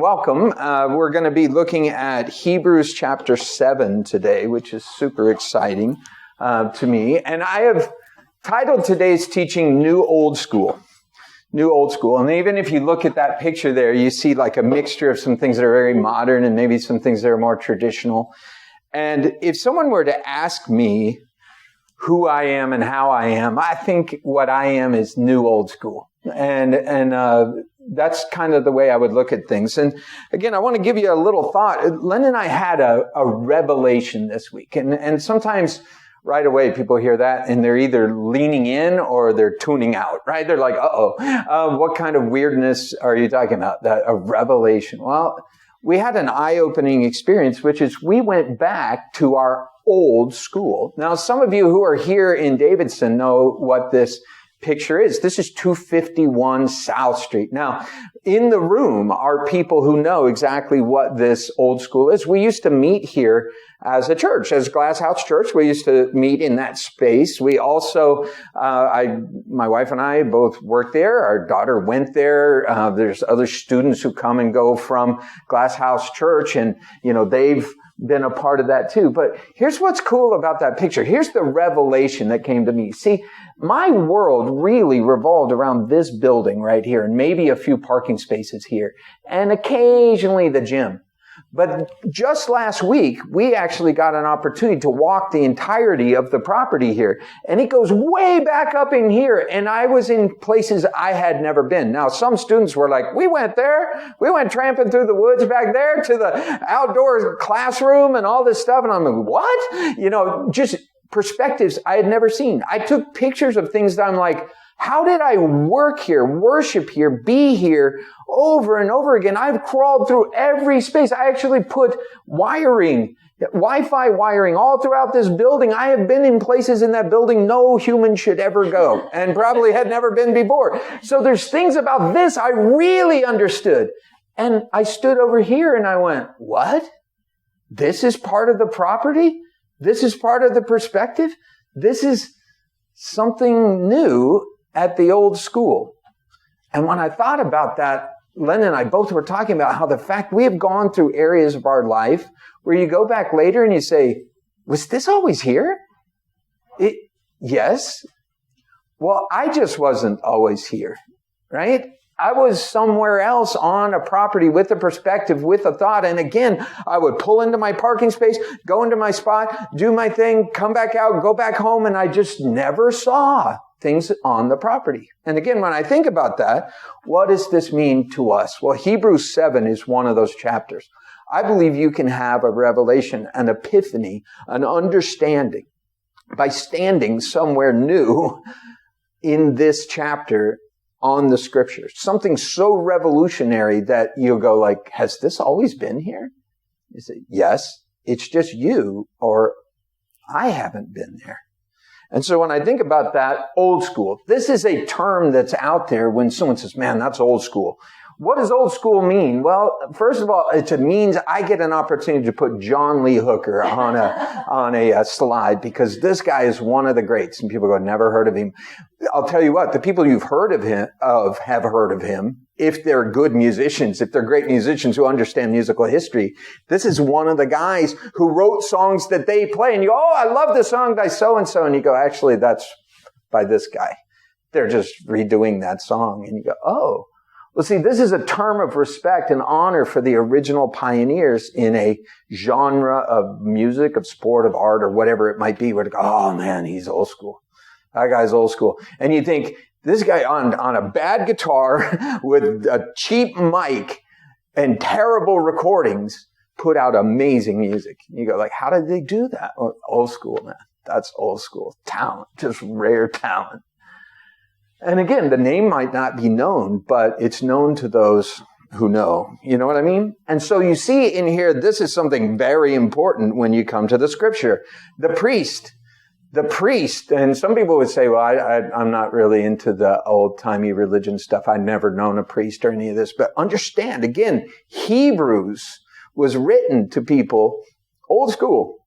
welcome. We're going to be looking at Hebrews chapter 7 today, which is super exciting to me. And I have titled today's teaching New Old School. New Old School. And even if you look at that picture there, you see like a mixture of some things that are very modern and maybe some things that are more traditional. And if someone were to ask me who I am and how I am, I think what I am is New Old School. And that's kind of the way I would look at things. And again, I want to give you a little thought. Len and I had a revelation this week. And sometimes right away people hear that and they're either leaning in or they're tuning out, right? They're like, what kind of weirdness are you talking about? A revelation. Well, we had an eye-opening experience, which is we went back to our old school. Now, some of you who are here in Davidson know what this picture is. This is 251 South Street. Now, in the room are people who know exactly what this old school is. We used to meet here as a church, as Glass House Church. We used to meet in that space. We also, my wife and I both worked there. Our daughter went there. There's other students who come and go from Glass House Church, and, they've been a part of that too. But here's what's cool about that picture. Here's the revelation that came to me. See, my world really revolved around this building right here and maybe a few parking spaces here and occasionally the gym. But just last week, we actually got an opportunity to walk the entirety of the property here. And it goes way back up in here. And I was in places I had never been. Now, some students were like, we went there. We went tramping through the woods back there to the outdoor classroom and all this stuff. And I'm like, what? Just perspectives I had never seen. I took pictures of things that I'm like, how did I work here, worship here, be here over and over again? I've crawled through every space. I actually put wiring, Wi-Fi wiring all throughout this building. I have been in places in that building no human should ever go and probably had never been before. So there's things about this I really understood. And I stood over here and I went, what? This is part of the property? This is part of the perspective? This is something new at the old school. And when I thought about that, Len and I both were talking about how the fact we have gone through areas of our life where you go back later and you say, was this always here? Yes. Well, I just wasn't always here, right? I was somewhere else on a property with a perspective, with a thought. And again, I would pull into my parking space, go into my spot, do my thing, come back out, go back home. And I just never saw things on the property. And again, when I think about that, what does this mean to us? Well, Hebrews 7 is one of those chapters. I believe you can have a revelation, an epiphany, an understanding by standing somewhere new in this chapter on the scriptures. Something so revolutionary that you'll go like, has this always been here? You say, yes, it's just you or I haven't been there. And so when I think about that, old school, this is a term that's out there when someone says, man, that's old school. What does old school mean? Well, first of all, it means I get an opportunity to put John Lee Hooker on a slide because this guy is one of the greats. And people go, never heard of him. I'll tell you what, the people you've heard of him, have heard of him. If they're good musicians, if they're great musicians who understand musical history, this is one of the guys who wrote songs that they play. And you go, oh, I love the song by so-and-so. And you go, actually, that's by this guy. They're just redoing that song. And you go, oh. Well, see, this is a term of respect and honor for the original pioneers in a genre of music, of sport, of art, or whatever it might be. Where to go, oh man, he's old school. That guy's old school. And you think, this guy on a bad guitar with a cheap mic and terrible recordings put out amazing music. You go like, how did they do that? Oh, old school, man. That's old school talent, just rare talent. And again, the name might not be known, but it's known to those who know. You know what I mean? And so you see in here, this is something very important when you come to the scripture. The priest, and some people would say, well, I'm not really into the old-timey religion stuff. I've never known a priest or any of this. But understand, again, Hebrews was written to people, old school.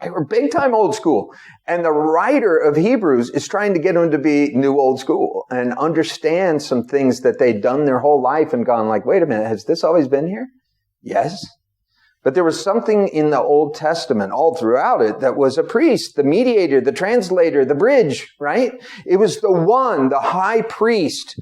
They were big time old school. And the writer of Hebrews is trying to get them to be new old school and understand some things that they'd done their whole life and gone like, wait a minute, has this always been here? Yes. But there was something in the Old Testament all throughout it that was a priest, the mediator, the translator, the bridge, right? It was the one, the high priest,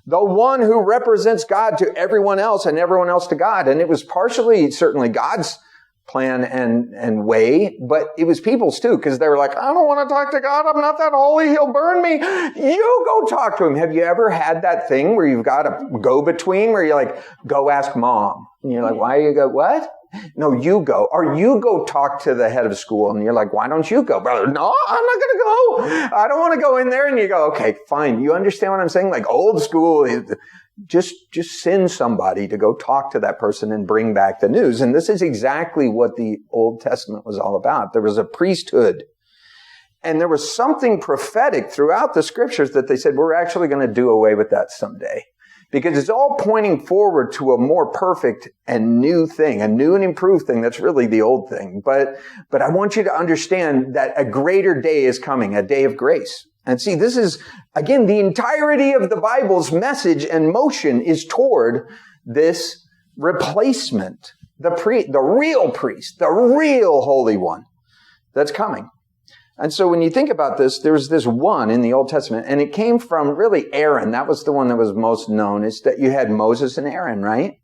the one who represents God to everyone else and everyone else to God. And it was partially, certainly God's plan and way, but it was people's too, because they were like, I don't want to talk to God. I'm not that holy. He'll burn me. You go talk to him. Have you ever had that thing where you've got a go-between where you're like, go ask mom? And you're like, why do you go, what? No, you go. Or you go talk to the head of school. And you're like, why don't you go? Brother, no, I'm not going to go. I don't want to go in there. And you go, okay, fine. You understand what I'm saying? Like old school, just send somebody to go talk to that person and bring back the news. And this is exactly what the Old Testament was all about. There was a priesthood. And there was something prophetic throughout the scriptures that they said, we're actually going to do away with that someday. Because it's all pointing forward to a more perfect and new thing, a new and improved thing. That's really the old thing. But I want you to understand that a greater day is coming, a day of grace. And see, this is, again, the entirety of the Bible's message and motion is toward this replacement. The real priest, the real Holy One that's coming. And so when you think about this, there's this one in the Old Testament, and it came from really Aaron. That was the one that was most known, is that you had Moses and Aaron, right?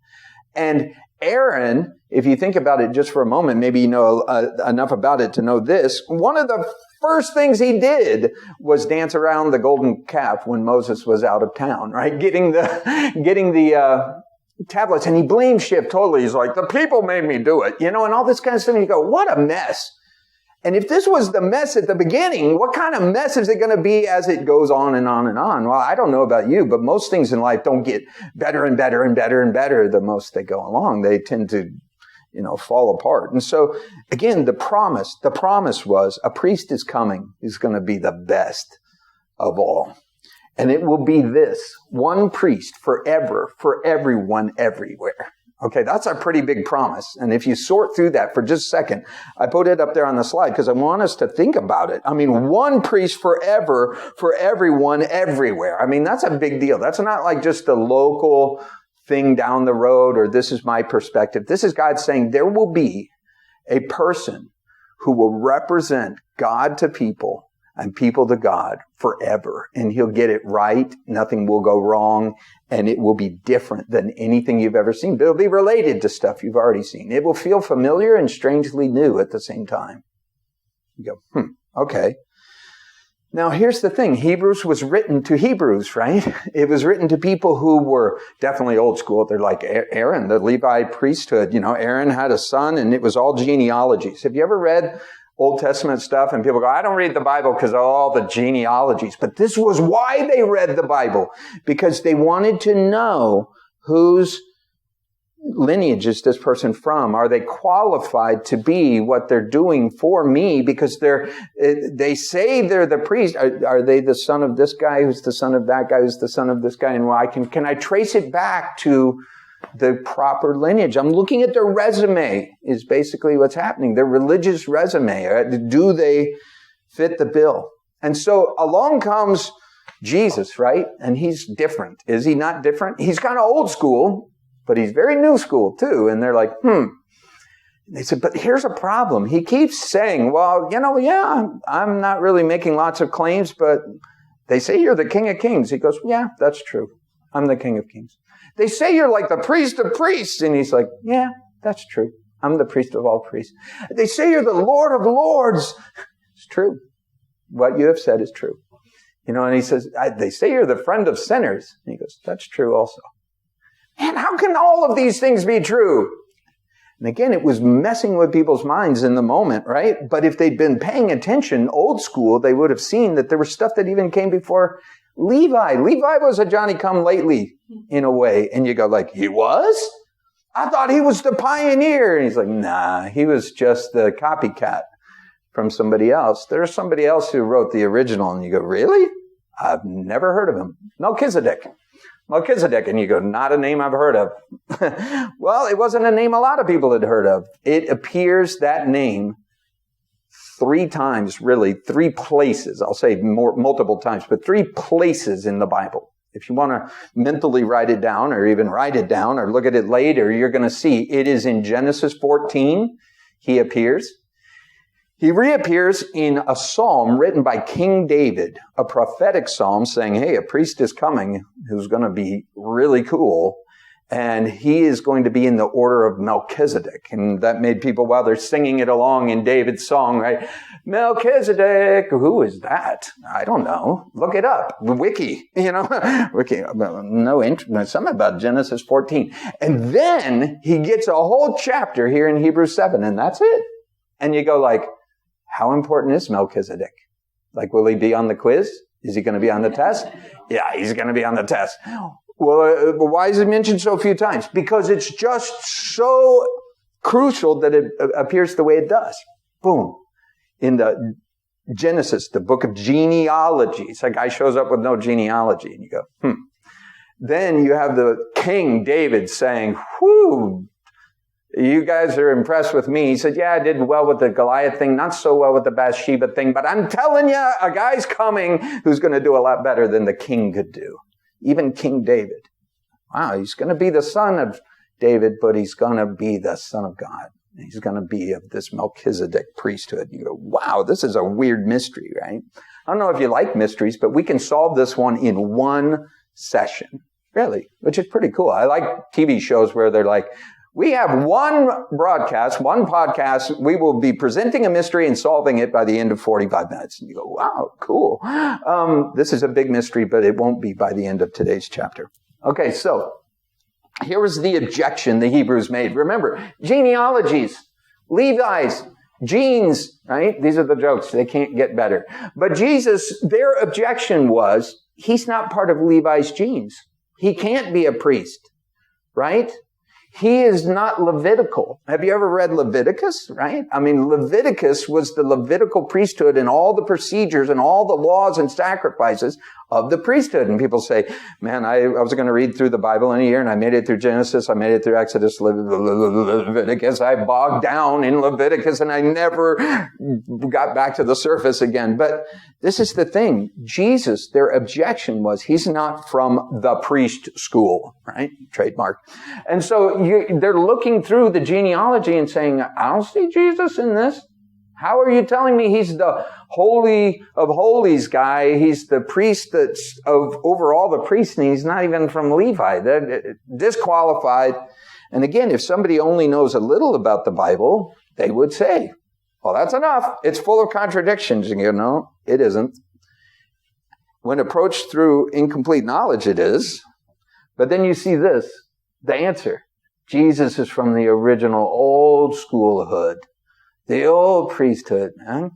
And Aaron, if you think about it just for a moment, maybe you know enough about it to know this. One of the first things he did was dance around the golden calf when Moses was out of town, right? Getting the tablets, and he blamed Shiv totally. He's like, the people made me do it, and all this kind of stuff. And you go, what a mess. And if this was the mess at the beginning, what kind of mess is it going to be as it goes on and on and on? Well, I don't know about you, but most things in life don't get better and better and better and better the most they go along. They tend to, fall apart. And so, again, the promise was a priest is coming who's going to be the best of all. And it will be this, one priest forever, for everyone, everywhere. Okay, that's a pretty big promise. And if you sort through that for just a second, I put it up there on the slide because I want us to think about it. I mean, one priest forever, for everyone, everywhere. I mean, that's a big deal. That's not like just a local thing down the road or this is my perspective. This is God saying there will be a person who will represent God to people and people to God forever. And he'll get it right. Nothing will go wrong. And it will be different than anything you've ever seen. But it'll be related to stuff you've already seen. It will feel familiar and strangely new at the same time. You go, okay. Now here's the thing. Hebrews was written to Hebrews, right? It was written to people who were definitely old school. They're like Aaron, the Levi priesthood. Aaron had a son and it was all genealogies. Have you ever read Old Testament stuff and people go, I don't read the Bible because of all the genealogies. But this was why they read the Bible, because they wanted to know whose lineage is this person from? Are they qualified to be what they're doing for me? Because they say they're the priest. Are they the son of this guy who's the son of that guy who's the son of this guy? And why can I trace it back to the proper lineage? I'm looking at their resume is basically what's happening. Their religious resume. Do they fit the bill? And so along comes Jesus, right? And he's different. Is he not different? He's kind of old school, but he's very new school too. And they're like, They said, but here's a problem. He keeps saying, well, I'm not really making lots of claims, but they say you're the King of Kings. He goes, yeah, that's true. I'm the King of Kings. They say you're like the priest of priests. And he's like, yeah, that's true. I'm the priest of all priests. They say you're the Lord of lords. It's true. What you have said is true. And he says, they say you're the friend of sinners. And he goes, that's true also. Man, how can all of these things be true? And again, it was messing with people's minds in the moment, right? But if they'd been paying attention, old school, they would have seen that there was stuff that even came before Levi. Levi was a Johnny-come-lately in a way. And you go like, he was? I thought he was the pioneer. And he's like, nah, he was just the copycat from somebody else. There's somebody else who wrote the original. And you go, really? I've never heard of him. Melchizedek. And you go, not a name I've heard of. Well, it wasn't a name a lot of people had heard of. It appears that name three times, really, three places. I'll say multiple times, but three places in the Bible. If you want to mentally write it down or even write it down or look at it later, you're going to see it is in Genesis 14. He appears. He reappears in a psalm written by King David, a prophetic psalm saying, hey, a priest is coming who's going to be really cool. And he is going to be in the order of Melchizedek. And that made people, while they're singing it along in David's song, right? Melchizedek, who is that? I don't know. Look it up. Wiki, Wiki, something about Genesis 14. And then he gets a whole chapter here in Hebrews 7, and that's it. And you go like, how important is Melchizedek? Like, will he be on the quiz? Is he going to be on the test? Yeah, he's going to be on the test. Well, why is it mentioned so few times? Because it's just so crucial that it appears the way it does. Boom. In the Genesis, the book of genealogies, a guy shows up with no genealogy, and you go, Then you have the King David saying, whew, you guys are impressed with me. He said, yeah, I did well with the Goliath thing, not so well with the Bathsheba thing, but I'm telling you, a guy's coming who's going to do a lot better than the king could do. Even King David. Wow, he's going to be the son of David, but he's going to be the son of God. He's going to be of this Melchizedek priesthood. You go, wow, this is a weird mystery, right? I don't know if you like mysteries, but we can solve this one in one session. Really, which is pretty cool. I like TV shows where they're like, we have one broadcast, one podcast. We will be presenting a mystery and solving it by the end of 45 minutes. And you go, wow, cool. This is a big mystery, but it won't be by the end of today's chapter. Okay, so here was the objection the Hebrews made. Remember, genealogies, Levi's, genes, right? These are the jokes. They can't get better. But Jesus, their objection was, he's not part of Levi's genes. He can't be a priest, right? He is not Levitical. Have you ever read Leviticus, right? I mean, Leviticus was the Levitical priesthood and all the procedures and all the laws and sacrifices of the priesthood. And people say, man, I was going to read through the Bible in a year and I made it through Genesis, I made it through Exodus, Leviticus. I bogged down in Leviticus and I never got back to the surface again. But this is the thing. Jesus, their objection was he's not from the priest school, right? Trademark. And so they're looking through the genealogy and saying, I don't see Jesus in this. How are you telling me he's the holy of holies guy? He's the priest that's over all the priests, and he's not even from Levi. They're disqualified. And again, if somebody only knows a little about the Bible, they would say, well, that's enough. It's full of contradictions. And you know, it isn't. When approached through incomplete knowledge, it is. But then you see this, the answer. Jesus is from the original old schoolhood. The old priesthood, man.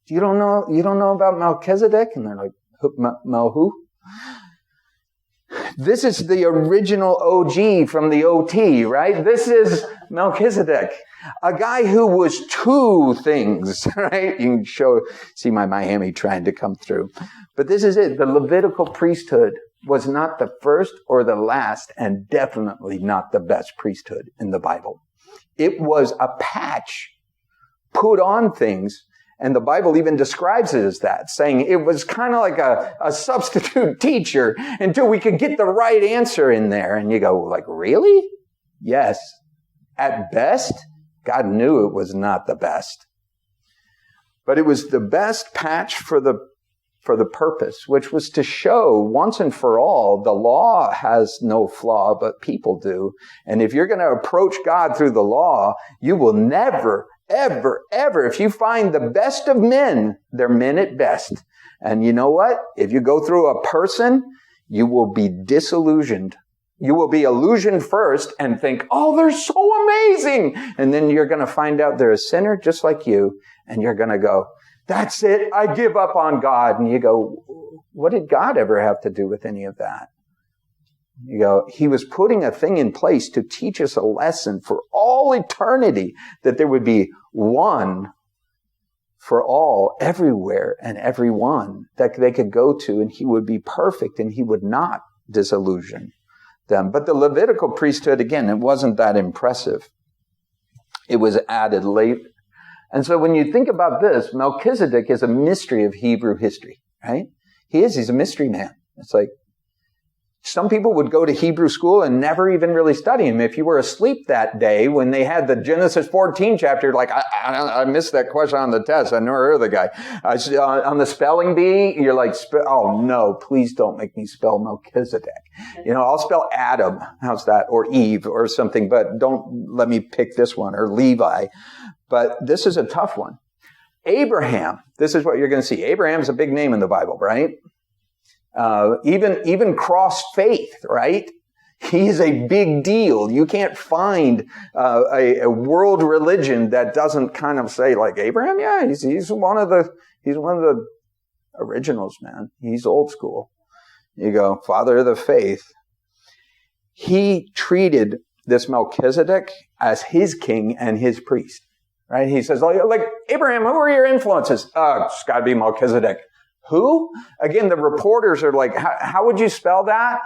You don't know about Melchizedek? And they're like, Mel who? This is the original OG from the OT, right? This is Melchizedek. A guy who was two things, right? You can see my Miami trying to come through. But this is it. The Levitical priesthood was not the first or the last, and definitely not the best priesthood in the Bible. It was a patch put on things, and the Bible even describes it as that, saying it was kind of like a substitute teacher until we could get the right answer in there. And you go, like, really? Yes. At best, God knew it was not the best. But it was the best patch for the purpose, which was to show once and for all, the law has no flaw, but people do. And if you're going to approach God through the law, you will never, ever, ever. If you find the best of men, they're men at best. And you know what? If you go through a person, you will be disillusioned. You will be illusioned first and think, oh, they're so amazing. And then you're going to find out they're a sinner just like you. And you're going to go, that's it. I give up on God. And you go, what did God ever have to do with any of that? You go, he was putting a thing in place to teach us a lesson for all eternity, that there would be one for all, everywhere and everyone that they could go to, and he would be perfect and he would not disillusion them. But the Levitical priesthood, again, it wasn't that impressive. It was added late And so when you think about this, Melchizedek is a mystery of Hebrew history, right? He's a mystery man. It's like, some people would go to Hebrew school and never even really study him. If you were asleep that day when they had the Genesis 14 chapter, like, I missed that question on the test. I never heard of the guy. On the spelling bee, you're like, oh no, please don't make me spell Melchizedek. I'll spell Adam. How's that? Or Eve or something, but don't let me pick this one, or Levi. But this is a tough one. Abraham, this is what you're going to see. Abraham's a big name in the Bible, right? Even cross faith, right? He's a big deal. You can't find a world religion that doesn't kind of say, like, Abraham, yeah, he's one of the originals, man. He's old school. You go, father of the faith. He treated this Melchizedek as his king and his priest, right? He says, like, Abraham, who are your influences? It's got to be Melchizedek. Who? Again, the reporters are like, how would you spell that?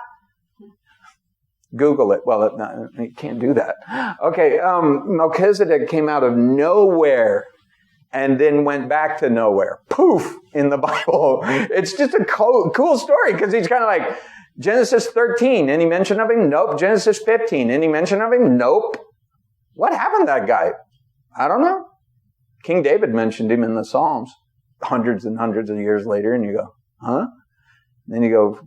Google it. Well, you can't do that. Okay, Melchizedek came out of nowhere and then went back to nowhere. Poof, in the Bible. It's just a cool story, because he's kind of like, Genesis 13, any mention of him? Nope. Genesis 15, any mention of him? Nope. What happened to that guy? I don't know. King David mentioned him in the Psalms hundreds and hundreds of years later, and you go, huh? And then you go,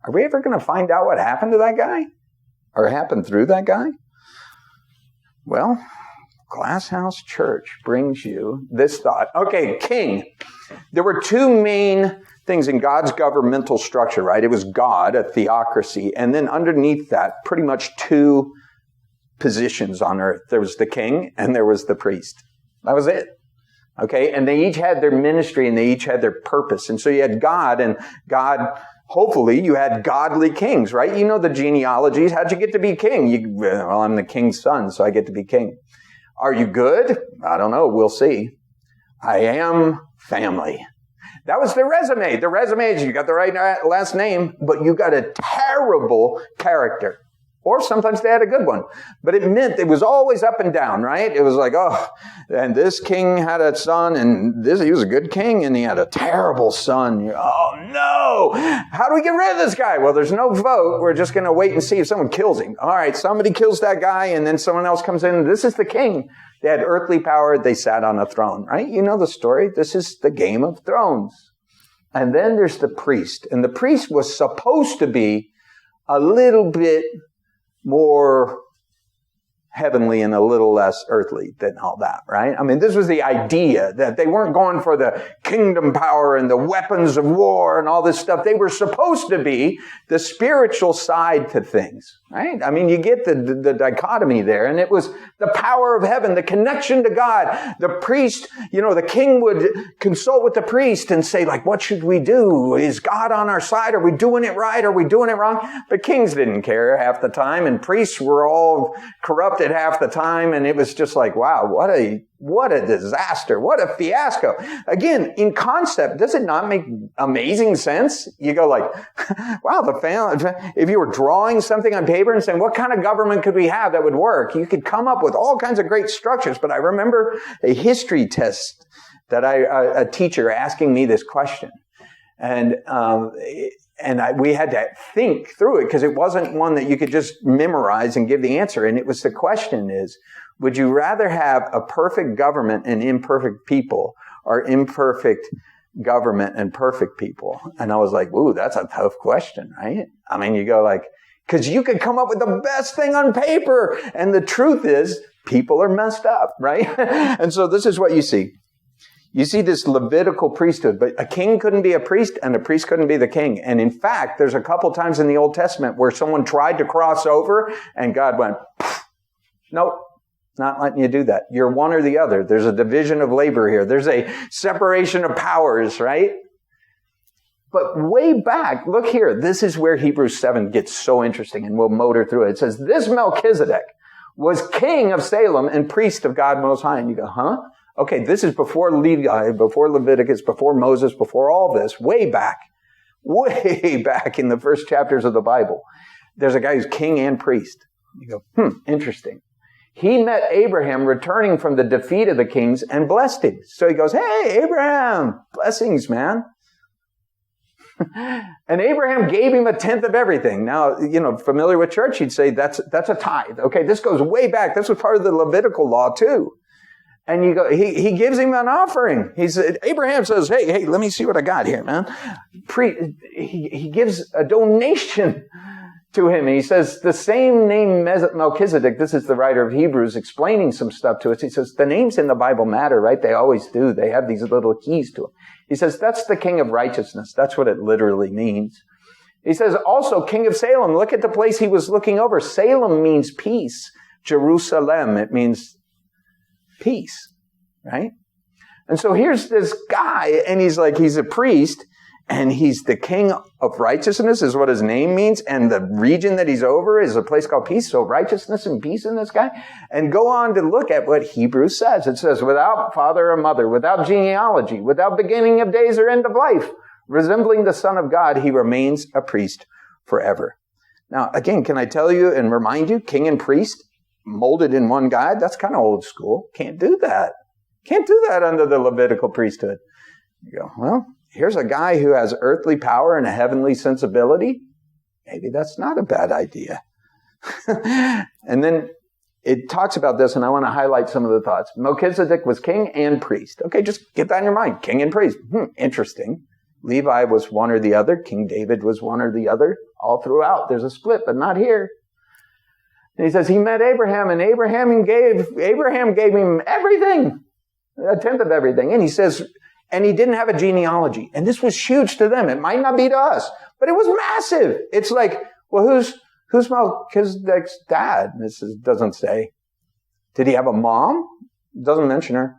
are we ever going to find out what happened to that guy? Or happened through that guy? Well, Glass House Church brings you this thought. Okay, king. There were two main things in God's governmental structure, right? It was God, a theocracy, and then underneath that, pretty much two positions on earth. There was the king and there was the priest. That was it. Okay, and they each had their ministry and they each had their purpose. And so you had God, and God, hopefully you had godly kings, right? You know the genealogies. How'd you get to be king? Well, I'm the king's son, so I get to be king. Are you good? I don't know. We'll see. I am family. That was the resume. The resume is you got the right last name, but you got a terrible character. Or sometimes they had a good one. But it meant it was always up and down, right? It was like, oh, and this king had a son, and he was a good king, and he had a terrible son. Oh, no! How do we get rid of this guy? Well, there's no vote. We're just going to wait and see if someone kills him. All right, somebody kills that guy, and then someone else comes in. This is the king. They had earthly power. They sat on a throne, right? You know the story. This is the Game of Thrones. And then there's the priest. And the priest was supposed to be a little bit more heavenly and a little less earthly than all that, right? I mean, this was the idea that they weren't going for the kingdom power and the weapons of war and all this stuff. They were supposed to be the spiritual side to things, right? I mean, you get the dichotomy there, and it was the power of heaven, the connection to God. The priest, the king would consult with the priest and say, like, what should we do? Is God on our side? Are we doing it right? Are we doing it wrong? But kings didn't care half the time, and priests were all corrupted half the time, and it was just like, wow, what a disaster, what a fiasco. Again, in concept, does it not make amazing sense? You go like, wow, if you were drawing something on paper and saying, what kind of government could we have that would work? You could come up with all kinds of great structures. But I remember a history test that a teacher asking me this question. And we had to think through it because it wasn't one that you could just memorize and give the answer. And the question is, would you rather have a perfect government and imperfect people, or imperfect government and perfect people? And I was like, ooh, that's a tough question, right? I mean, you go like, because you could come up with the best thing on paper. And the truth is, people are messed up, right? And so this is what you see. You see this Levitical priesthood, but a king couldn't be a priest and a priest couldn't be the king. And in fact, there's a couple times in the Old Testament where someone tried to cross over and God went, nope, not letting you do that. You're one or the other. There's a division of labor here. There's a separation of powers, right? But way back, look here. This is where Hebrews 7 gets so interesting, and we'll motor through it. It says, this Melchizedek was king of Salem and priest of God Most High. And you go, huh? Okay, this is before Levi, before Leviticus, before Moses, before all this, way back in the first chapters of the Bible. There's a guy who's king and priest. You go, interesting. he met Abraham returning from the defeat of the kings and blessed him. So he goes, hey, Abraham, blessings, man. And Abraham gave him 1/10 of everything. Now, familiar with church, you'd say that's a tithe. Okay, this goes way back. This was part of the Levitical law too. And you go, he gives him an offering. Abraham says, hey, let me see what I got here, man. He gives a donation to him. And he says, the same name Melchizedek, this is the writer of Hebrews explaining some stuff to us. He says, the names in the Bible matter, right? They always do. They have these little keys to them. He says, that's the king of righteousness. That's what it literally means. He says, also, king of Salem. Look at the place he was looking over. Salem means peace. Jerusalem, it means peace, right? And so here's this guy, and he's a priest, and he's the king of righteousness is what his name means, and the region that he's over is a place called peace. So righteousness and peace in this guy. And go on to look at what Hebrews says. It says, without father or mother, without genealogy, without beginning of days or end of life, resembling the Son of God, he remains a priest forever. Now, again, can I tell you and remind you, king and priest molded in one guy? That's kind of old school. Can't do that. Can't do that under the Levitical priesthood. You go, well, here's a guy who has earthly power and a heavenly sensibility. Maybe that's not a bad idea. And then it talks about this, and I want to highlight some of the thoughts. Melchizedek was king and priest. Okay, just get that in your mind. King and priest. Interesting. Levi was one or the other. King David was one or the other. All throughout, there's a split, but not here. And he says he met Abraham, and Abraham gave him everything, 1/10 of everything. And he says, and he didn't have a genealogy. And this was huge to them. It might not be to us, but it was massive. It's like, well, who's Melchizedek's dad? Doesn't say. Did he have a mom? Doesn't mention her.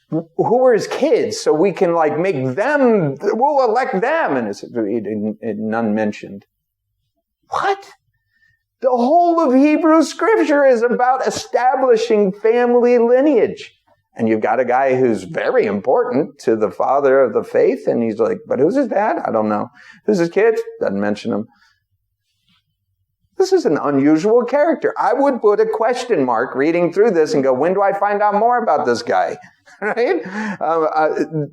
Who were his kids? So we can make them, we'll elect them. And none mentioned. What? The whole of Hebrew scripture is about establishing family lineage. And you've got a guy who's very important to the father of the faith. And he's like, but who's his dad? I don't know. Who's his kid? Doesn't mention him. This is an unusual character. I would put a question mark reading through this and go, when do I find out more about this guy? Right?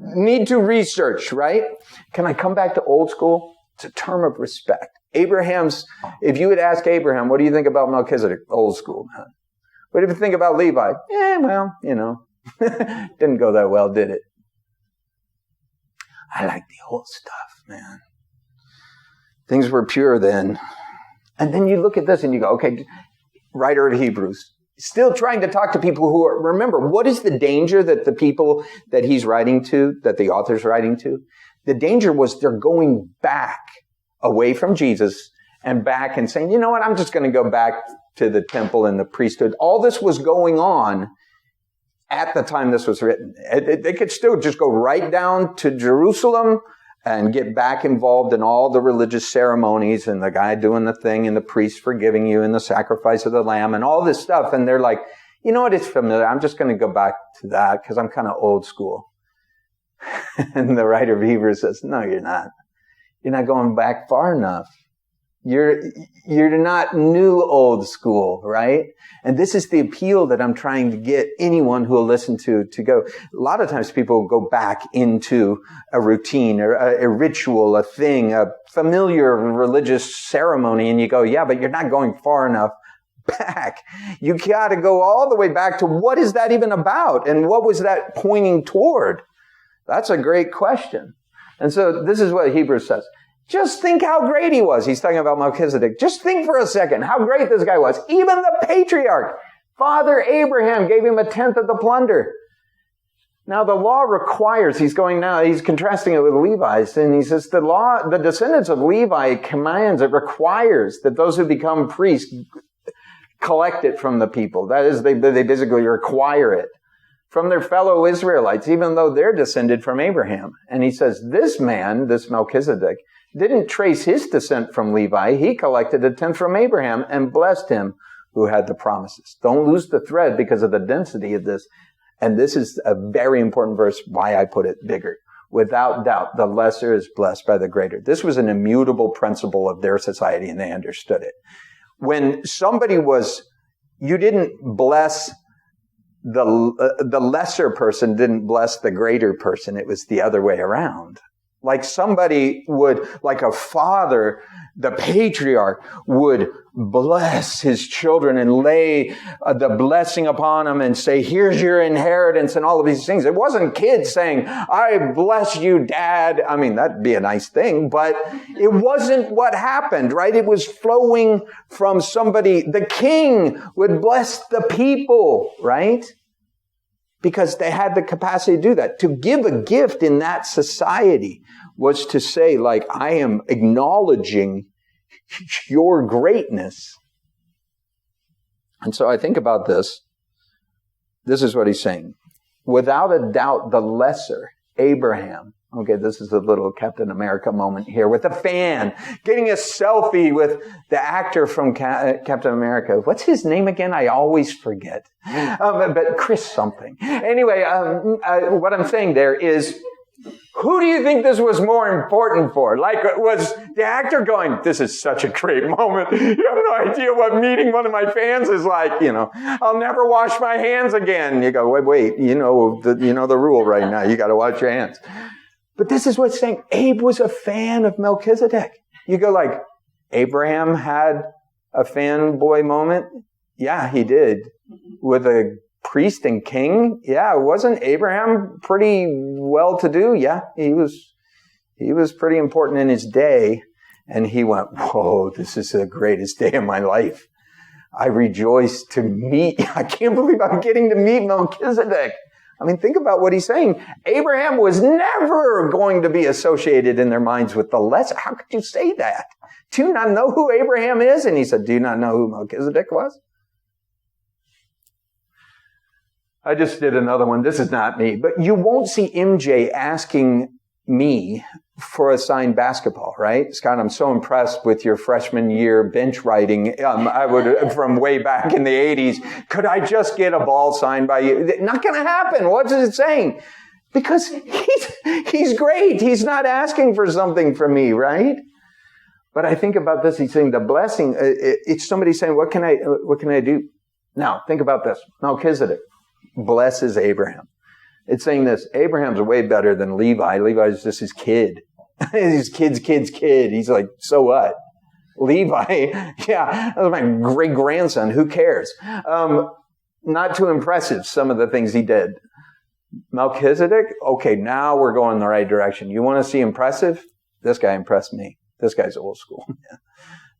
Need to research, right? Can I come back to old school? It's a term of respect. If you would ask Abraham, what do you think about Melchizedek? Old school, man. What do you think about Levi? Didn't go that well, did it? I like the old stuff, man. Things were pure then. And then you look at this and you go, okay, writer of Hebrews, still trying to talk to people who are, remember, what is the danger that the people that he's writing to, that the author's writing to? The danger was they're going back away from Jesus and back and saying, you know what, I'm just going to go back to the temple and the priesthood. All this was going on at the time this was written. They could still just go right down to Jerusalem and get back involved in all the religious ceremonies and the guy doing the thing and the priest forgiving you and the sacrifice of the lamb and all this stuff. And they're like, you know what, it's familiar. I'm just going to go back to that because I'm kind of old school. And the writer of Hebrews says, no, you're not. You're not going back far enough. You're not new old school, right? And this is the appeal that I'm trying to get anyone who will listen to go. A lot of times people go back into a routine or a ritual, a thing, a familiar religious ceremony, and you go, yeah, but you're not going far enough back. You got to go all the way back to what is that even about? And what was that pointing toward? That's a great question. And so this is what Hebrews says. Just think how great he was. He's talking about Melchizedek. Just think for a second how great this guy was. Even the patriarch, Father Abraham, gave him 1/10 of the plunder. Now the law requires, he's contrasting it with Levi's, and he says the descendants of Levi commands, it requires that those who become priests collect it from the people. That is, they basically require it from their fellow Israelites, even though they're descended from Abraham. And he says, this man, this Melchizedek, didn't trace his descent from Levi. He collected 1/10 from Abraham and blessed him who had the promises. Don't lose the thread because of the density of this. And this is a very important verse, why I put it bigger. Without doubt, the lesser is blessed by the greater. This was an immutable principle of their society, and they understood it. When somebody was you didn't bless the lesser person didn't bless the greater person. It was the other way around. Like somebody would, like a father, the patriarch would bless his children and lay the blessing upon them and say, here's your inheritance and all of these things. It wasn't kids saying, I bless you, Dad. I mean, that'd be a nice thing, but it wasn't what happened, right? It was flowing from somebody. The king would bless the people, right? Because they had the capacity to do that. To give a gift in that society was to say, like, I am acknowledging your greatness. And so I think about this. This is what he's saying. Without a doubt, the lesser, Abraham. Okay, this is a little Captain America moment here with a fan, getting a selfie with the actor from Captain America. What's his name again? I always forget. But Chris something. Anyway, what I'm saying there is, who do you think this was more important for? Like, was the actor going, this is such a great moment. You have no idea what meeting one of my fans is like, you know. I'll never wash my hands again. You go, wait, you know the rule right now. You got to wash your hands. But this is what's saying. Abe was a fan of Melchizedek. You go like, Abraham had a fanboy moment? Yeah, he did. With a priest and king? Yeah, wasn't Abraham pretty well-to-do? Yeah, he was pretty important in his day. And he went, whoa, this is the greatest day of my life. I rejoice to meet, I can't believe I'm getting to meet Melchizedek. I mean, think about what he's saying. Abraham was never going to be associated in their minds with the lesser. How could you say that? Do you not know who Abraham is? And he said, do you not know who Melchizedek was? I just did another one. This is not me. But you won't see MJ asking me for a signed basketball, right? Scott, I'm so impressed with your freshman year bench writing. I would, from way back in the 80s, could I just get a ball signed by you? Not going to happen. What is it saying? Because he's great. He's not asking for something from me, right? But I think about this. He's saying the blessing. It's somebody saying, what can I do? Now, think about this. Melchizedek blesses Abraham. It's saying this, Abraham's way better than Levi. Levi's just his kid. His kid's kid. He's like, so what? Levi, yeah, that was my great-grandson. Who cares? Not too impressive, some of the things he did. Melchizedek, okay, now we're going in the right direction. You want to see impressive? This guy impressed me. This guy's old school.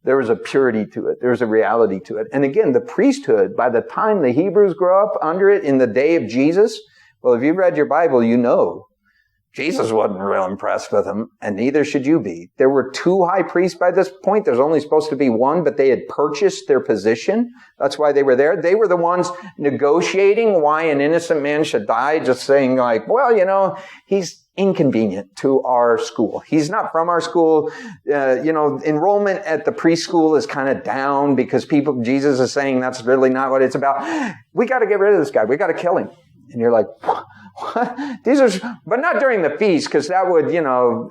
There was a purity to it. There was a reality to it. And again, the priesthood, by the time the Hebrews grow up under it in the day of Jesus, well, if you've read your Bible, you know Jesus wasn't real impressed with him, and neither should you be. There were 2 high priests by this point. There's only supposed to be 1, but they had purchased their position. That's why they were there. They were the ones negotiating why an innocent man should die, just saying like, well, you know, he's inconvenient to our school. He's not from our school. Enrollment at the preschool is kind of down because Jesus is saying that's really not what it's about. We got to get rid of this guy. We got to kill him. And you're like, what? But not during the feast, because that would,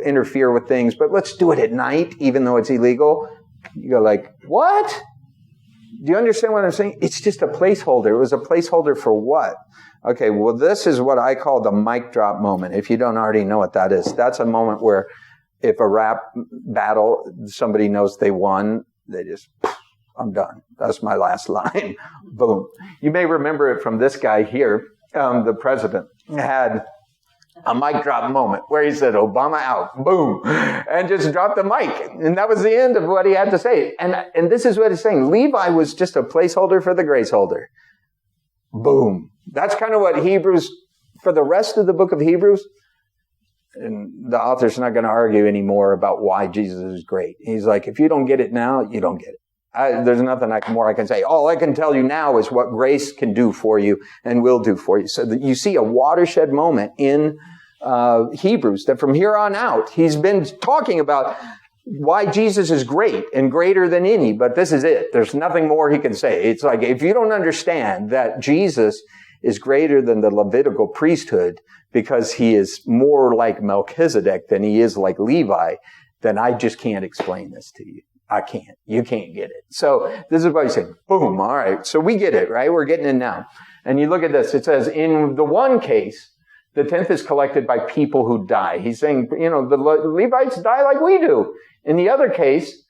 interfere with things. But let's do it at night, even though it's illegal. You go like, what? Do you understand what I'm saying? It's just a placeholder. It was a placeholder for what? Okay, well, this is what I call the mic drop moment. If you don't already know what that is, that's a moment where if a rap battle, somebody knows they won, they just, I'm done. That's my last line. Boom. You may remember it from this guy here. The president had a mic drop moment where he said, Obama out, boom, and just dropped the mic. And that was the end of what he had to say. And this is what he's saying. Levi was just a placeholder for the grace holder. Boom. That's kind of what Hebrews, for the rest of the book of Hebrews, and the author's not going to argue anymore about why Jesus is great. He's like, if you don't get it now, you don't get it. There's nothing more I can say. All I can tell you now is what grace can do for you and will do for you. So that you see a watershed moment in Hebrews that from here on out, he's been talking about why Jesus is great and greater than any, but this is it. There's nothing more he can say. It's like, if you don't understand that Jesus is greater than the Levitical priesthood because he is more like Melchizedek than he is like Levi, then I just can't explain this to you. I can't. You can't get it. So this is what he's saying. Boom. All right. So we get it, right? We're getting it now. And you look at this. It says, in the one case, the tenth is collected by people who die. He's saying, the Levites die like we do. In the other case,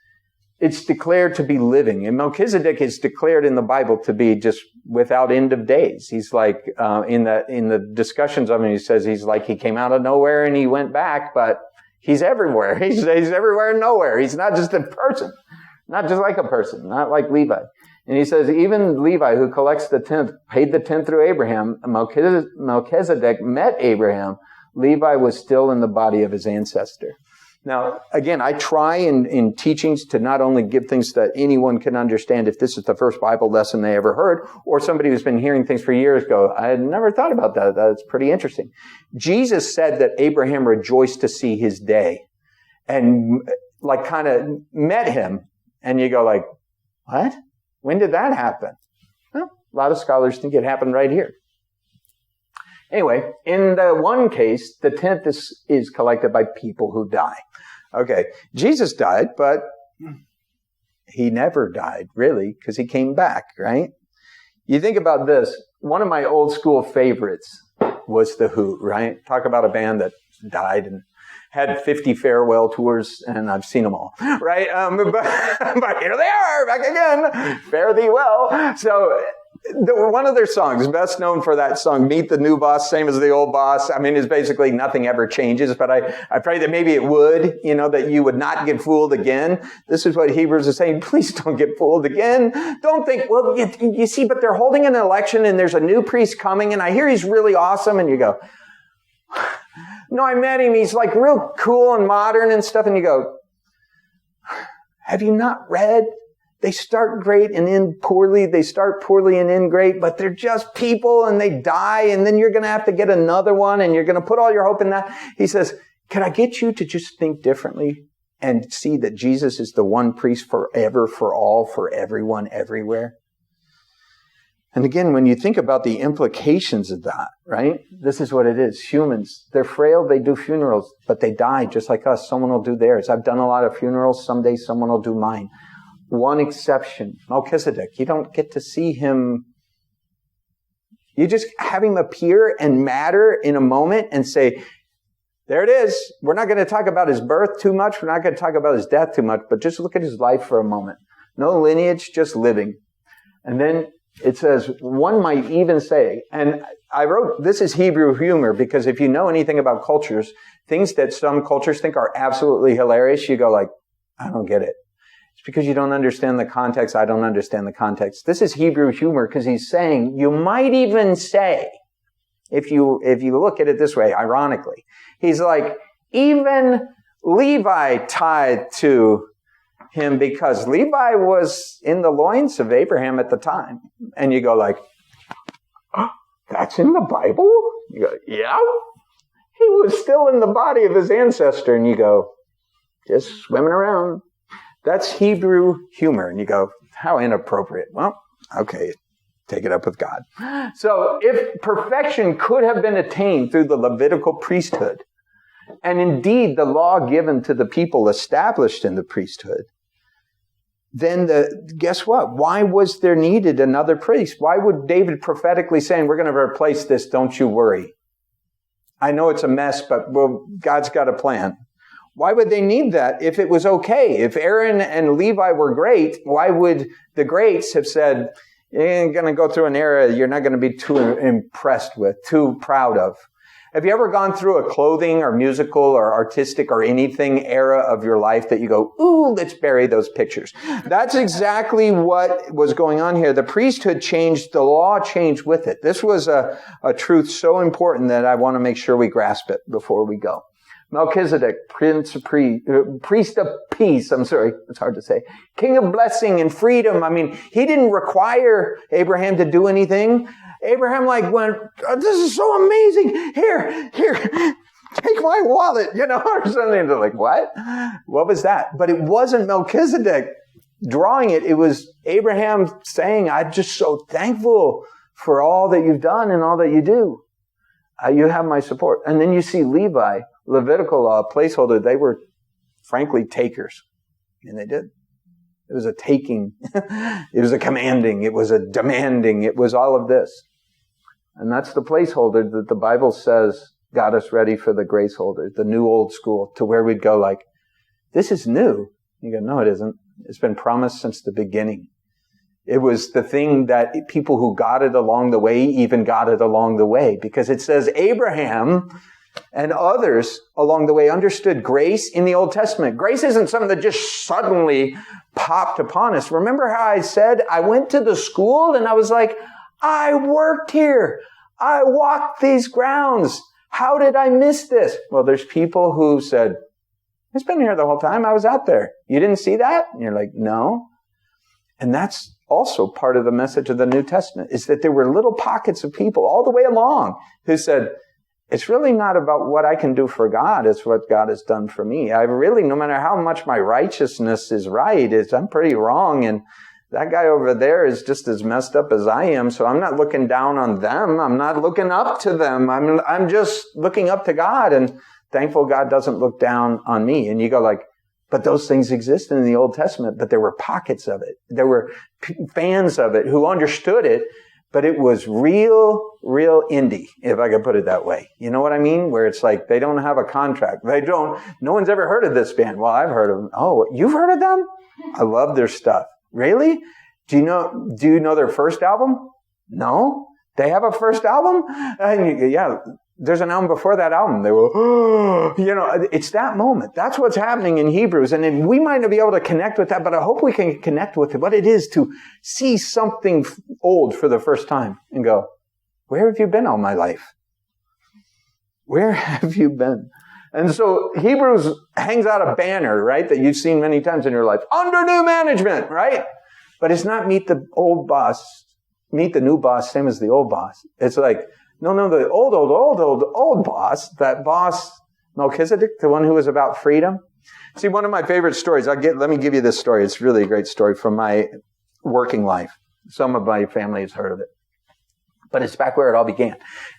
it's declared to be living. And Melchizedek is declared in the Bible to be just without end of days. He's like, in the discussions of him, he says he's like he came out of nowhere and he went back, but he's everywhere. He's everywhere and nowhere. He's not just a person, not just like a person, not like Levi. And he says, even Levi, who collects the tenth, paid the tenth through Abraham. Melchizedek met Abraham. Levi was still in the body of his ancestor. Now, again, I try in teachings to not only give things that anyone can understand if this is the first Bible lesson they ever heard, or somebody who's been hearing things for years go, I had never thought about that. That's pretty interesting. Jesus said that Abraham rejoiced to see his day and like kind of met him. And you go like, what? When did that happen? Well, a lot of scholars think it happened right here. Anyway, in the one case, the tenth is collected by people who die. Okay, Jesus died, but he never died, really, because he came back, right? You think about this. One of my old school favorites was The Who, right? Talk about a band that died and had 50 farewell tours, and I've seen them all, right? But here they are, back again. Fare thee well. So one of their songs, best known for that song, Meet the New Boss, same as the old boss. I mean, it's basically nothing ever changes, but I pray that maybe it would, that you would not get fooled again. This is what Hebrews is saying. Please don't get fooled again. Don't think, well, you see, but they're holding an election and there's a new priest coming and I hear he's really awesome. And you go, no, I met him. He's like real cool and modern and stuff. And you go, have you not read? They start great and end poorly. They start poorly and end great, but they're just people and they die. And then you're going to have to get another one and you're going to put all your hope in that. He says, can I get you to just think differently and see that Jesus is the one priest forever, for all, for everyone, everywhere? And again, when you think about the implications of that, right? This is what it is. Humans, they're frail. They do funerals, but they die just like us. Someone will do theirs. I've done a lot of funerals. Someday someone will do mine. One exception, Melchizedek. You don't get to see him. You just have him appear and matter in a moment and say, there it is. We're not going to talk about his birth too much. We're not going to talk about his death too much, but just look at his life for a moment. No lineage, just living. And then it says, one might even say, and I wrote, this is Hebrew humor, because if you know anything about cultures, things that some cultures think are absolutely hilarious, you go like, I don't get it. It's because you don't understand the context. I don't understand the context. This is Hebrew humor because he's saying, you might even say, if you look at it this way, ironically, he's like, even Levi tied to him because Levi was in the loins of Abraham at the time. And you go like, oh, that's in the Bible? You go, yeah. He was still in the body of his ancestor. And you go, just swimming around. That's Hebrew humor. And you go, how inappropriate. Well, okay, take it up with God. So if perfection could have been attained through the Levitical priesthood, and indeed the law given to the people established in the priesthood, then guess what? Why was there needed another priest? Why would David prophetically saying, we're going to replace this, don't you worry? I know it's a mess, but God's got a plan. Why would they need that if it was okay? If Aaron and Levi were great, why would the greats have said, you're going to go through an era you're not going to be too impressed with, too proud of? Have you ever gone through a clothing or musical or artistic or anything era of your life that you go, ooh, let's bury those pictures? That's exactly what was going on here. The priesthood changed, the law changed with it. This was a truth so important that I want to make sure we grasp it before we go. Melchizedek, priest of peace, it's hard to say, king of blessing and freedom. I mean, he didn't require Abraham to do anything. Abraham went, oh, this is so amazing. Here, take my wallet, or something. They're like, what? What was that? But it wasn't Melchizedek drawing it. It was Abraham saying, I'm just so thankful for all that you've done and all that you do. You have my support. And then you see Levi, Levitical law, placeholder, they were frankly takers. And they did. It was a taking. It was a commanding. It was a demanding. It was all of this. And that's the placeholder that the Bible says got us ready for the grace holder, the new old school, to where we'd go like, this is new. You go, no, it isn't. It's been promised since the beginning. It was the thing that people who got it along the way even got it along the way, because it says Abraham and others along the way understood grace in the Old Testament. Grace isn't something that just suddenly popped upon us. Remember how I said I went to the school and I was like, I worked here. I walked these grounds. How did I miss this? Well, there's people who said, it's been here the whole time. I was out there. You didn't see that? And you're like, no. And that's also part of the message of the New Testament, is that there were little pockets of people all the way along who said, it's really not about what I can do for God. It's what God has done for me. I really, no matter how much my righteousness is right, I'm pretty wrong. And that guy over there is just as messed up as I am. So I'm not looking down on them. I'm not looking up to them. I'm just looking up to God, and thankful God doesn't look down on me. And you go like, but those things existed in the Old Testament, but there were pockets of it. There were fans of it who understood it, but it was real indie, if I could put it that way. You know what I mean? Where it's like, they don't have a contract. No one's ever heard of this band. Well, I've heard of them. Oh, you've heard of them? I love their stuff. Really? Do you know their first album? No? They have a first album? Yeah, there's an album before that album. They will, it's that moment. That's what's happening in Hebrews. And then we might not be able to connect with that, but I hope we can connect with what it is to see something old for the first time and go, where have you been all my life? Where have you been? And so Hebrews hangs out a banner, right, that you've seen many times in your life. Under new management, right? But it's not meet the new boss, same as the old boss. It's like, no, the old boss, that boss, Melchizedek, the one who was about freedom. See, one of my favorite stories, let me give you this story. It's really a great story from my working life. Some of my family has heard of it. But it's back where it all began.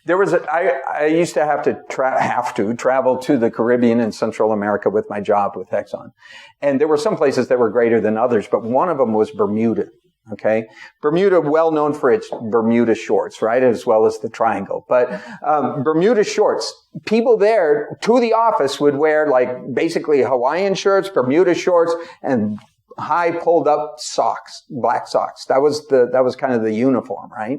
I used to have to travel to the Caribbean and Central America with my job with Exxon. And there were some places that were greater than others, but one of them was Bermuda. Okay. Bermuda, well known for its Bermuda shorts, right? As well as the triangle. But, Bermuda shorts, people there to the office would wear like basically Hawaiian shirts, Bermuda shorts, and high pulled up socks, black socks. That was kind of the uniform, right?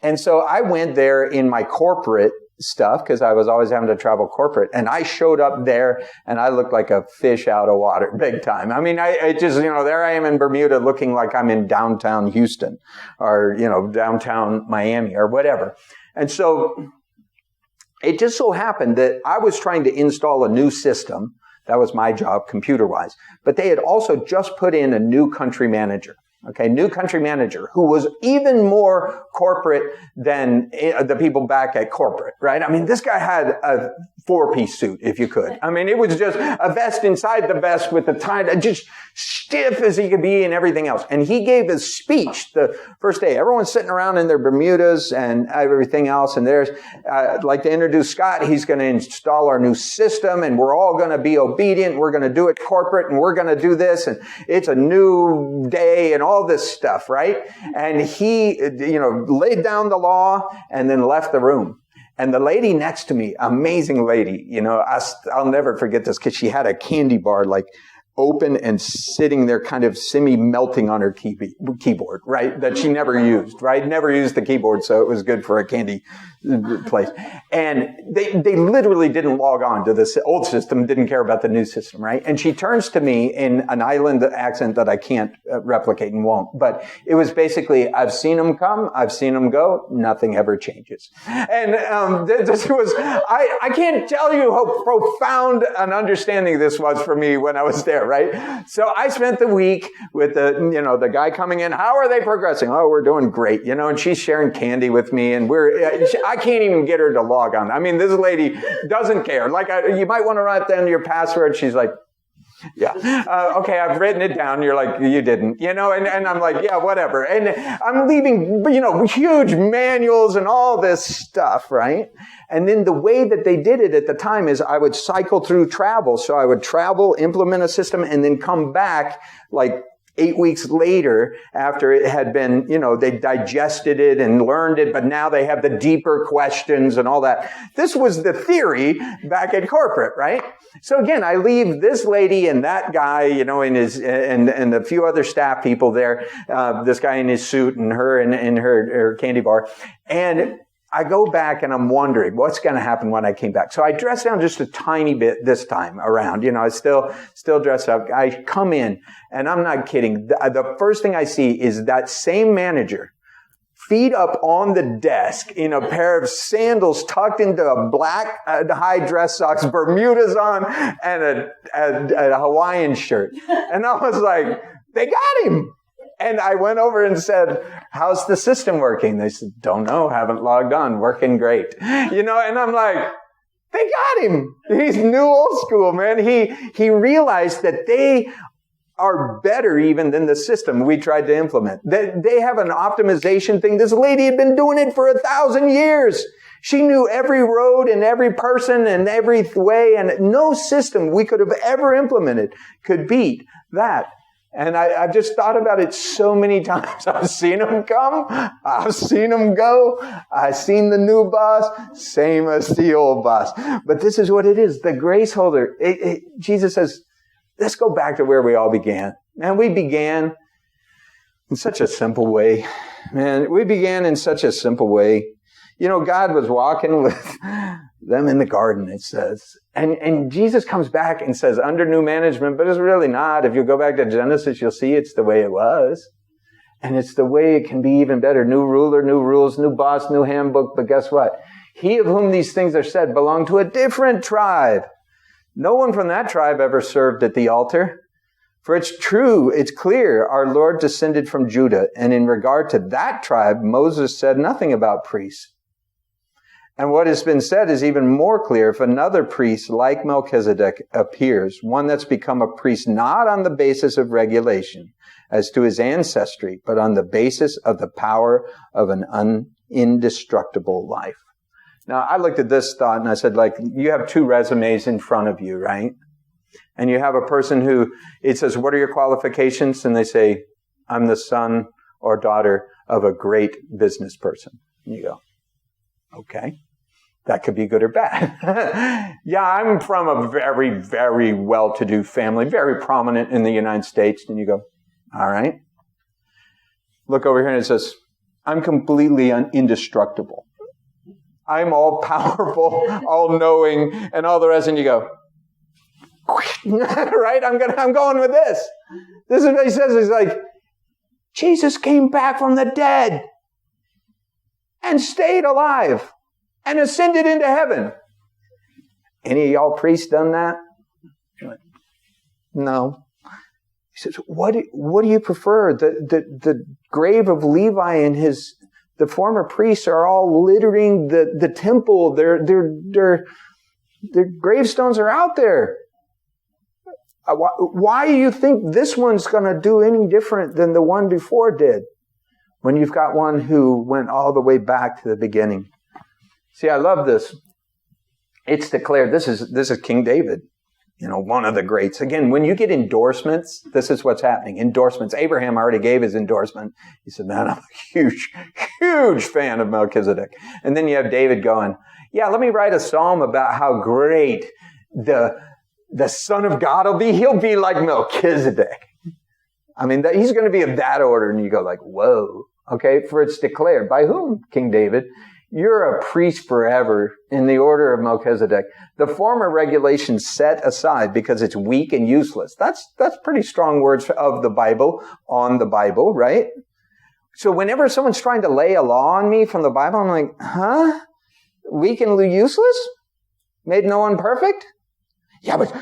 And so I went there in my corporate stuff because I was always having to travel corporate. And I showed up there and I looked like a fish out of water big time. I mean, I just, there I am in Bermuda looking like I'm in downtown Houston or, downtown Miami or whatever. And so it just so happened that I was trying to install a new system. That was my job computer-wise. But they had also just put in a new country manager. Okay, new country manager who was even more corporate than the people back at corporate, right? I mean, this guy had a 4-piece suit, if you could. I mean, it was just a vest inside the vest with the tie, just stiff as he could be and everything else. And he gave his speech the first day. Everyone's sitting around in their Bermudas and everything else. And I'd like to introduce Scott. He's going to install our new system and we're all going to be obedient. We're going to do it corporate and we're going to do this. And it's a new day and all this stuff, right? And he, laid down the law and then left the room. And the lady next to me, amazing lady, I'll never forget this because she had a candy bar like open and sitting there kind of semi-melting on her keyboard, right? That she never used, right? Never used the keyboard, so it was good for a candy place. And they literally didn't log on to this old system, didn't care about the new system, right? And she turns to me in an island accent that I can't replicate and won't. But it was basically, I've seen them come, I've seen them go, nothing ever changes. And this was, I can't tell you how profound an understanding this was for me when I was there, right? So I spent the week with the guy coming in. How are they progressing? Oh, we're doing great, and she's sharing candy with me and I can't even get her to log on. I mean, this lady doesn't care. Like, you might want to write down your password. She's like, yeah. Okay, I've written it down. You're like, you didn't, and I'm like, yeah, whatever. And I'm leaving, huge manuals and all this stuff, right? And then the way that they did it at the time is I would cycle through travel. So I would travel, implement a system, and then come back like 8 weeks later, after it had been, they digested it and learned it, but now they have the deeper questions and all that. This was the theory back at corporate, right? So again, I leave this lady and that guy, and a few other staff people there, this guy in his suit and her in her candy bar. And I go back and I'm wondering what's going to happen when I came back. So I dress down just a tiny bit this time around. I still dress up. I come in and I'm not kidding. The first thing I see is that same manager, feet up on the desk in a pair of sandals tucked into a black high dress socks, Bermudas on, and a Hawaiian shirt. And I was like, they got him. And I went over and said, how's the system working? They said, don't know, haven't logged on, working great. And I'm like, they got him. He's new old school, man. He realized that they are better even than the system we tried to implement. They have an optimization thing. This lady had been doing it for 1,000 years. She knew every road and every person and every way, and no system we could have ever implemented could beat that. And I've just thought about it so many times. I've seen them come. I've seen them go. I've seen the new boss, same as the old boss. But this is what it is. The grace holder. Jesus says, let's go back to where we all began. And we began in such a simple way. Man, we began in such a simple way. God was walking with them in the garden, it says. And Jesus comes back and says, under new management, but it's really not. If you go back to Genesis, you'll see it's the way it was. And it's the way it can be even better. New ruler, new rules, new boss, new handbook. But guess what? He of whom these things are said belonged to a different tribe. No one from that tribe ever served at the altar. For it's true, it's clear, our Lord descended from Judah. And in regard to that tribe, Moses said nothing about priests. And what has been said is even more clear. If another priest like Melchizedek appears, one that's become a priest not on the basis of regulation as to his ancestry, but on the basis of the power of an indestructible life. Now, I looked at this thought and I said, you have two resumes in front of you, right? And you have a person who, it says, what are your qualifications? And they say, I'm the son or daughter of a great business person. And you go, okay. That could be good or bad. Yeah, I'm from a very, very well-to-do family, very prominent in the United States. And you go, all right. Look over here and it says, I'm completely indestructible. I'm all powerful, all knowing, and all the rest. And you go, right? I'm going with this. This is what he says. He's like, Jesus came back from the dead and stayed alive and ascended into heaven. Any of y'all priests done that? No. He says, what do you prefer? The grave of Levi and the former priests are all littering the temple. Their gravestones are out there. Why do you think this one's going to do any different than the one before did? When you've got one who went all the way back to the beginning. See, I love this. It's declared, this is King David, one of the greats. Again, when you get endorsements, this is what's happening. Endorsements. Abraham already gave his endorsement. He said, man, I'm a huge, huge fan of Melchizedek. And then you have David going, yeah, let me write a psalm about how great the Son of God will be. He'll be like Melchizedek. I mean, he's going to be of that order. And you go like, whoa. Okay, for it's declared. By whom, King David? You're a priest forever in the order of Melchizedek. The former regulation set aside because it's weak and useless. That's pretty strong words of the Bible, on the Bible, right? So whenever someone's trying to lay a law on me from the Bible, I'm like, huh? Weak and useless? Made no one perfect? Yeah, but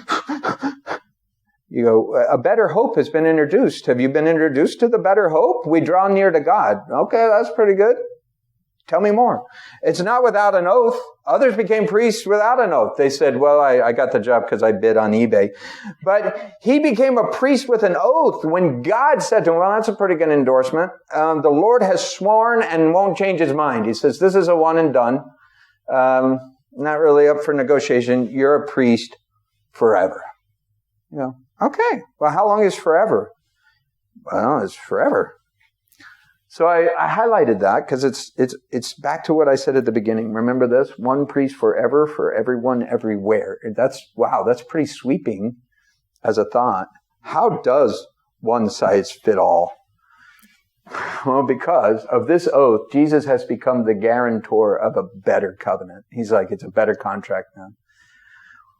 you go, a better hope has been introduced. Have you been introduced to the better hope? We draw near to God. Okay, that's pretty good. Tell me more. It's not without an oath. Others became priests without an oath. They said, well, I got the job because I bid on eBay. But he became a priest with an oath when God said to him, well, that's a pretty good endorsement. The Lord has sworn and won't change his mind. He says, this is a one and done. Not really up for negotiation. You're a priest forever. Okay. Well, how long is forever? Well, it's forever. So I highlighted that because it's back to what I said at the beginning. Remember this? One priest forever for everyone everywhere. That's pretty sweeping as a thought. How does one size fit all? Well, because of this oath, Jesus has become the guarantor of a better covenant. He's like, it's a better contract now.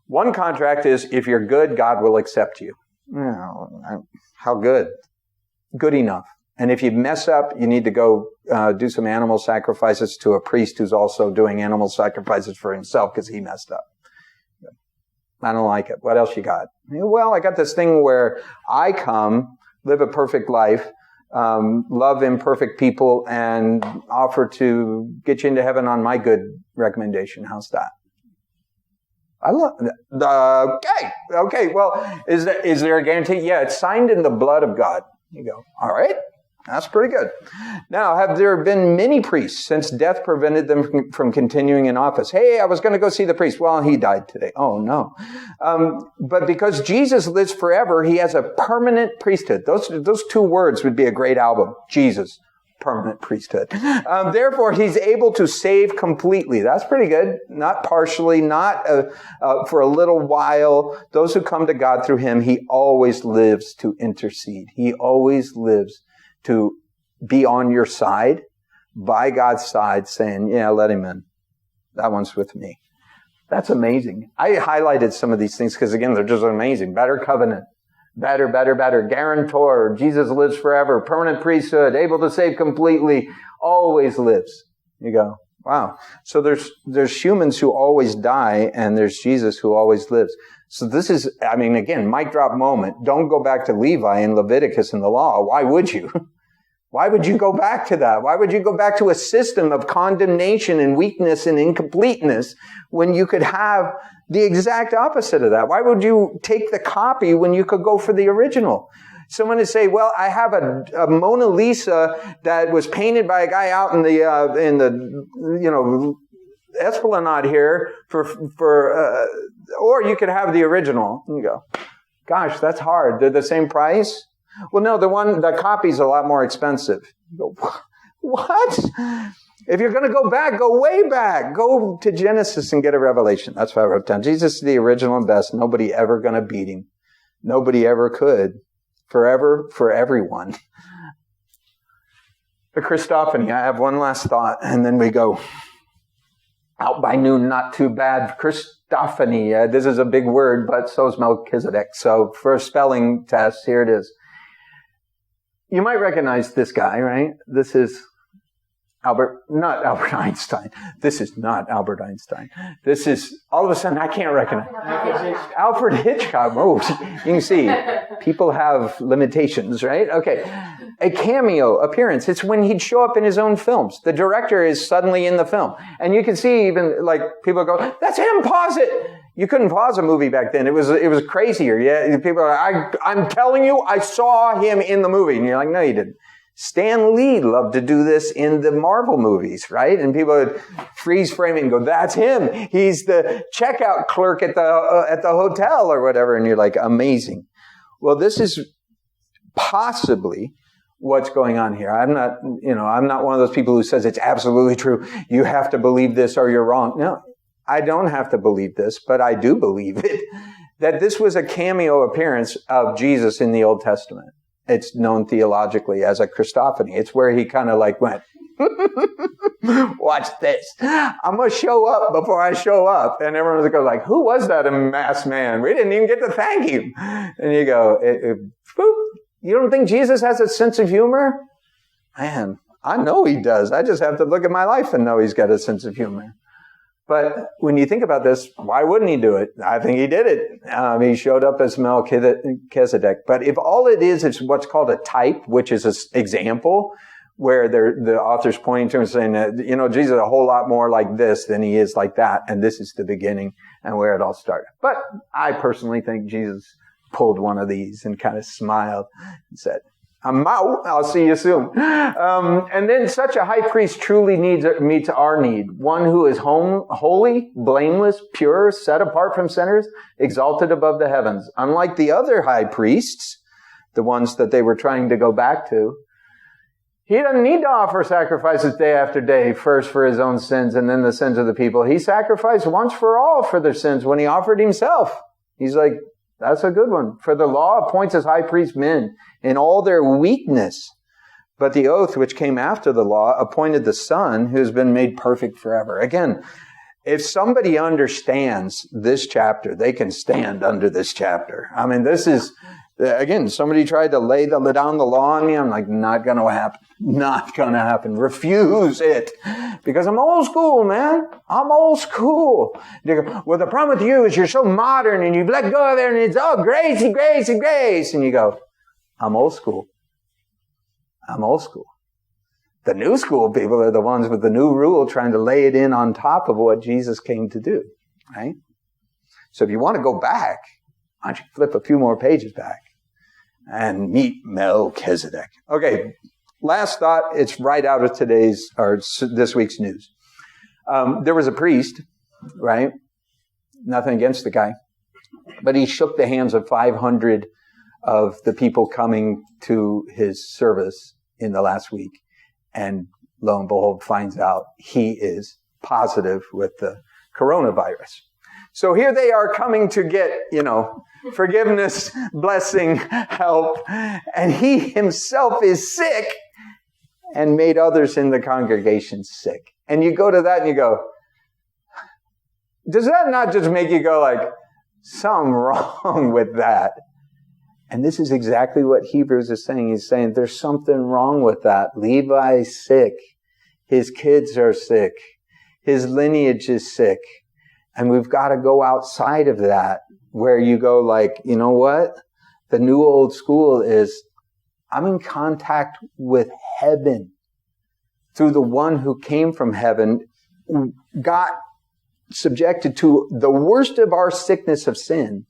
One contract is, if you're good, God will accept you. How good? Good enough. And if you mess up, you need to go do some animal sacrifices to a priest who's also doing animal sacrifices for himself because he messed up. I don't like it. What else you got? Well, I got this thing where I come, live a perfect life, love imperfect people, and offer to get you into heaven on my good recommendation. How's that? I love that. Okay. Well, is there a guarantee? Yeah, it's signed in the blood of God. You go, all right. That's pretty good. Now, have there been many priests since death prevented them from continuing in office? Hey, I was going to go see the priest. Well, he died today. Oh, no. But because Jesus lives forever, he has a permanent priesthood. Those two words would be a great album. Jesus, permanent priesthood. Therefore, he's able to save completely. That's pretty good. Not partially, not for a little while. Those who come to God through him, he always lives to intercede. He always lives to be on your side, by God's side, saying, yeah, let him in. That one's with me. That's amazing. I highlighted some of these things because, again, they're just amazing. Better covenant. Better. Guarantor. Jesus lives forever. Permanent priesthood. Able to save completely. Always lives. You go, wow. So there's humans who always die, and there's Jesus who always lives. So this is, again, mic drop moment. Don't go back to Levi and Leviticus and the law. Why would you? Why would you go back to that? Why would you go back to a system of condemnation and weakness and incompleteness when you could have the exact opposite of that? Why would you take the copy when you could go for the original? Someone would say, well, I have a Mona Lisa that was painted by a guy out in the Esplanade here or you could have the original. And you go, gosh, that's hard. They're the same price? Well, no, the copy's a lot more expensive. You go, what? If you're going to go back, go way back. Go to Genesis and get a revelation. That's what I wrote down. Jesus is the original and best. Nobody ever going to beat him. Nobody ever could. Forever, for everyone. The Christophany. I have one last thought, and then we go. Out by noon, not too bad. Christophany. This is a big word, but so is Melchizedek. So for a spelling test, here it is. You might recognize this guy, right? This is not Albert Einstein. This is not Albert Einstein. This is, all of a sudden, I can't recognize. Alfred Hitchcock. Oh, you can see, people have limitations, right? Okay. A cameo appearance. It's when he'd show up in his own films. The director is suddenly in the film. And you can see even, like, people go, that's him, pause it! You couldn't pause a movie back then. It was crazier. Yeah, people are like, I'm telling you, I saw him in the movie. And you're like, no, you didn't. Stan Lee loved to do this in the Marvel movies, right? And people would freeze frame it and go, that's him. He's the checkout clerk at the hotel or whatever. And you're like, amazing. Well, this is possibly what's going on here. I'm not one of those people who says it's absolutely true. You have to believe this or you're wrong. No, I don't have to believe this, but I do believe it. That this was a cameo appearance of Jesus in the Old Testament. It's known theologically as a Christophany. It's where he kind of like went, watch this. I'm going to show up before I show up. And everyone's going like, who was that masked man? We didn't even get to thank him. And you go, boop. You don't think Jesus has a sense of humor? Man, I know he does. I just have to look at my life and know he's got a sense of humor. But when you think about this, why wouldn't he do it? I think he did it. He showed up as Melchizedek. But if all it is what's called a type, which is an example, where the author's pointing to and saying that, Jesus is a whole lot more like this than he is like that. And this is the beginning and where it all started. But I personally think Jesus pulled one of these and kind of smiled and said, I'm out. I'll see you soon. And then such a high priest truly meets our need. One who is holy, blameless, pure, set apart from sinners, exalted above the heavens. Unlike the other high priests, the ones that they were trying to go back to. He doesn't need to offer sacrifices day after day, first for his own sins and then the sins of the people. He sacrificed once for all for their sins when he offered himself. He's like, that's a good one. For the law appoints as high priest men in all their weakness. But the oath which came after the law appointed the Son who has been made perfect forever. Again, if somebody understands this chapter, they can stand under this chapter. I mean, this is, again, somebody tried to lay down the law on me. I'm like, not going to happen. Not going to happen. Refuse it. Because I'm old school, man. I'm old school. They go, well, the problem with you is you're so modern and you've let go of it and it's, oh, grace and grace and grace. And you go, I'm old school. I'm old school. The new school people are the ones with the new rule trying to lay it in on top of what Jesus came to do, right? So if you want to go back, why don't you flip a few more pages back and meet Melchizedek. Okay, last thought. It's right out of this week's news. There was a priest, right? Nothing against the guy, but he shook the hands of 500 of the people coming to his service in the last week. And lo and behold, finds out he is positive with the coronavirus. So here they are coming to get, forgiveness, blessing, help. And he himself is sick and made others in the congregation sick. And you go to that and you go, does that not just make you go like, something wrong with that? And this is exactly what Hebrews is saying. He's saying there's something wrong with that. Levi's sick. His kids are sick. His lineage is sick. And we've got to go outside of that where you go like, you know what? The new old school is I'm in contact with heaven through the one who came from heaven, got subjected to the worst of our sickness of sin,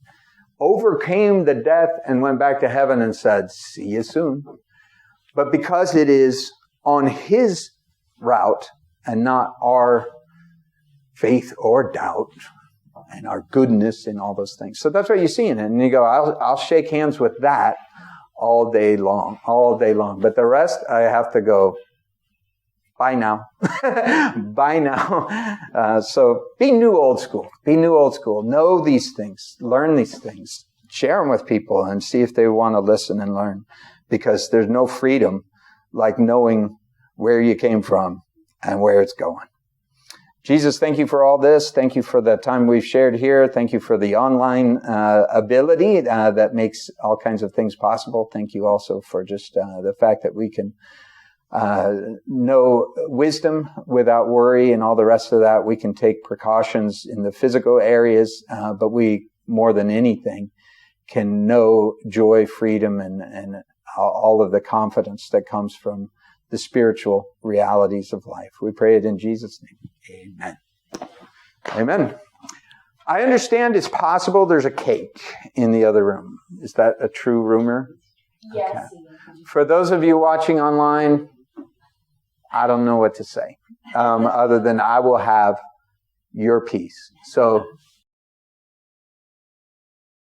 overcame the death and went back to heaven and said, see you soon. But because it is on his route and not our faith or doubt and our goodness and all those things. So that's what you see in it. And you go, I'll shake hands with that all day long. But the rest, I have to go, bye now. Bye now. So be new old school. Be new old school. Know these things. Learn these things. Share them with people and see if they want to listen and learn. Because there's no freedom like knowing where you came from and where it's going. Jesus, thank you for all this. Thank you for the time we've shared here. Thank you for the online ability that makes all kinds of things possible. Thank you also for just the fact that we can know wisdom without worry and all the rest of that. We can take precautions in the physical areas, but we, more than anything, can know joy, freedom, and all of the confidence that comes from the spiritual realities of life. We pray it in Jesus' name. Amen. Amen. I understand it's possible there's a cake in the other room. Is that a true rumor? Yes. Okay. For those of you watching online, I don't know what to say, other than I will have your peace. So